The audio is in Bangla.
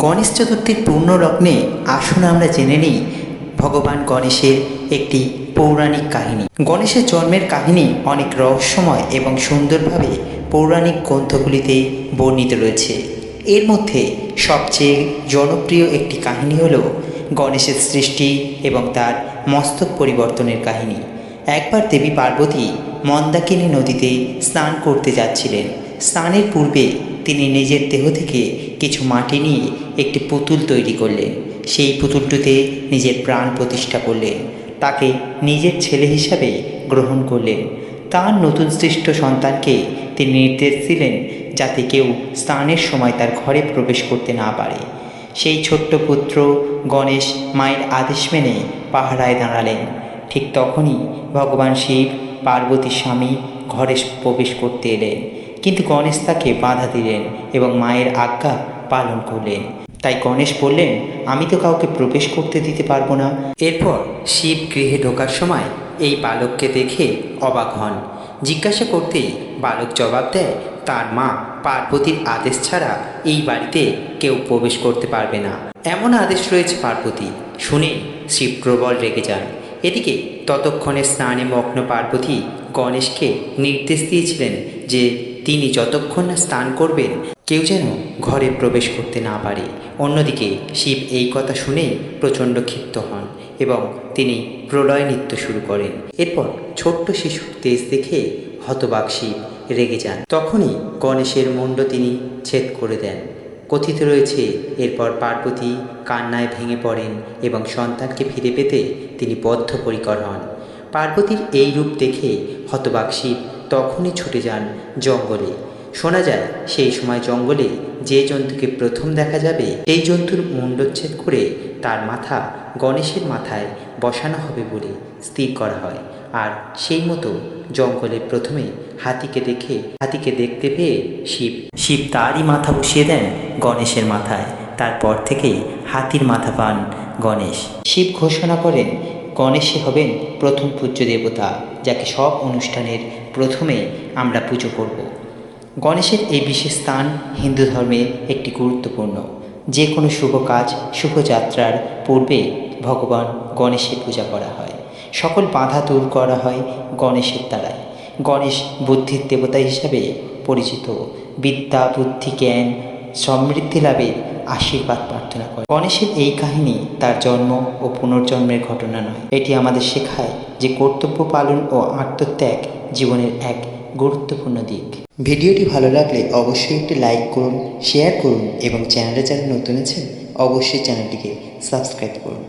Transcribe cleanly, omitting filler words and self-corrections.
গণেশ চতুর্থীর পূর্ণ লগ্নে আসুন আমরা জেনে নিই ভগবান গণেশের একটি পৌরাণিক কাহিনী। গণেশের জন্মের কাহিনী অনেক রহস্যময় এবং সুন্দরভাবে পৌরাণিক গ্রন্থগুলিতে বর্ণিত রয়েছে। এর মধ্যে সবচেয়ে জনপ্রিয় একটি কাহিনী হল গণেশের সৃষ্টি এবং তার মস্তক পরিবর্তনের কাহিনী। একবার দেবী পার্বতী মন্দাকিনী নদীতে স্নান করতে যাচ্ছিলেন। স্নানের পূর্বে তিনি নিজের দেহ থেকে কিছু মাটি নিয়ে একটি পুতুল তৈরি করলেন। সেই পুতুলটিতে নিজের প্রাণ প্রতিষ্ঠা করলেন, তাকে নিজের ছেলে হিসাবে গ্রহণ করলেন। তার নতুন সৃষ্ট সন্তানকে তিনি নির্দেশ দিলেন যাতে কেউ স্নানের সময় তার ঘরে প্রবেশ করতে না পারে। সেই ছোট্ট পুত্র গণেশ মায়ের আদেশ মেনে পাহারায় দাঁড়ালেন। ঠিক তখনই ভগবান শিব পার্বতীর স্বামী ঘরে প্রবেশ করতে এলেন, কিন্তু গণেশ তাকে বাধা দিলেন এবং মায়ের আজ্ঞা পালন করলেন। তাই গণেশ বললেন, আমি তো কাউকে প্রবেশ করতে দিতে পারবো না। এরপর শিব গৃহে ঢোকার সময় এই বালককে দেখে অবাক হন। জিজ্ঞাসা করতেই বালক জবাব দেয়, তার মা পার্বতীর আদেশ ছাড়া এই বাড়িতে কেউ প্রবেশ করতে পারবে না, এমন আদেশ রয়েছে পার্বতী। শুনে শিব প্রবল রেগে যান। এদিকে ততক্ষণে স্নানে মগ্ন পার্বতী গণেশকে নির্দেশ দিয়েছিলেন যে তিনি যতক্ষণ না স্নান করবেন কেউ যেন ঘরে প্রবেশ করতে না পারে। অন্যদিকে শিব এই কথা শুনে প্রচণ্ড ক্ষিপ্ত হন এবং তিনি প্রলয় নৃত্য শুরু করেন। এরপর ছোট্ট শিশুর তেজ দেখে হতবাক শিব রেগে যান। তখনই গণেশের মুণ্ড তিনি ছেদ করে দেন। কথিত রয়েছে এরপর পার্বতী কান্নায় ভেঙে পড়েন এবং সন্তানকে ফিরে পেতে তিনি বদ্ধপরিকর হন। পার্বতীর এই রূপ দেখে হতবাক শিব তখনই ছুটে যান জঙ্গলে। শোনা যায় সেই সময় জঙ্গলে যে জন্তুকে প্রথম দেখা যাবে সেই জন্তুর মুণ্ডচ্ছেদ করে তার মাথা গণেশের মাথায় বসানো হবে বলে স্থির করা হয়। আর সেই মতো জঙ্গলে প্রথমে হাতিকে দেখতে পেয়ে শিব তারই মাথা বসিয়ে দেন গণেশের মাথায়। তারপর থেকেই হাতির মাথা পান গণেশ। শিব ঘোষণা করেন গণেশই হবেন প্রথম পূজ্য দেবতা, যাকে সব অনুষ্ঠানের প্রথমে আমরা পুজো করব। গণেশের এই বিশেষ স্থান হিন্দু ধর্মে একটি গুরুত্বপূর্ণ। যে কোনো শুভ কাজ শুভযাত্রার পূর্বে ভগবান গণেশের পূজা করা হয়। সকল বাধা দূর করা হয় গণেশের দ্বারাই। গণেশ বুদ্ধির দেবতা হিসাবে পরিচিত। বিদ্যা বুদ্ধি জ্ঞান সমৃদ্ধি লাভের আশীর্বাদ প্রার্থনা করে। গণেশের এই কাহিনী তার জন্ম ও পুনর্জন্মের ঘটনা নয়, এটি আমাদের শেখায় যে কর্তব্য পালন ও আত্মত্যাগ জীবনের এক গুরুত্বপূর্ণ দিক। ভিডিওটি ভালো লাগলে অবশ্যই একটি লাইক করুন, শেয়ার করুন এবং চ্যানেলে যারা নতুন আছেন অবশ্যই চ্যানেলটিকে সাবস্ক্রাইব করুন।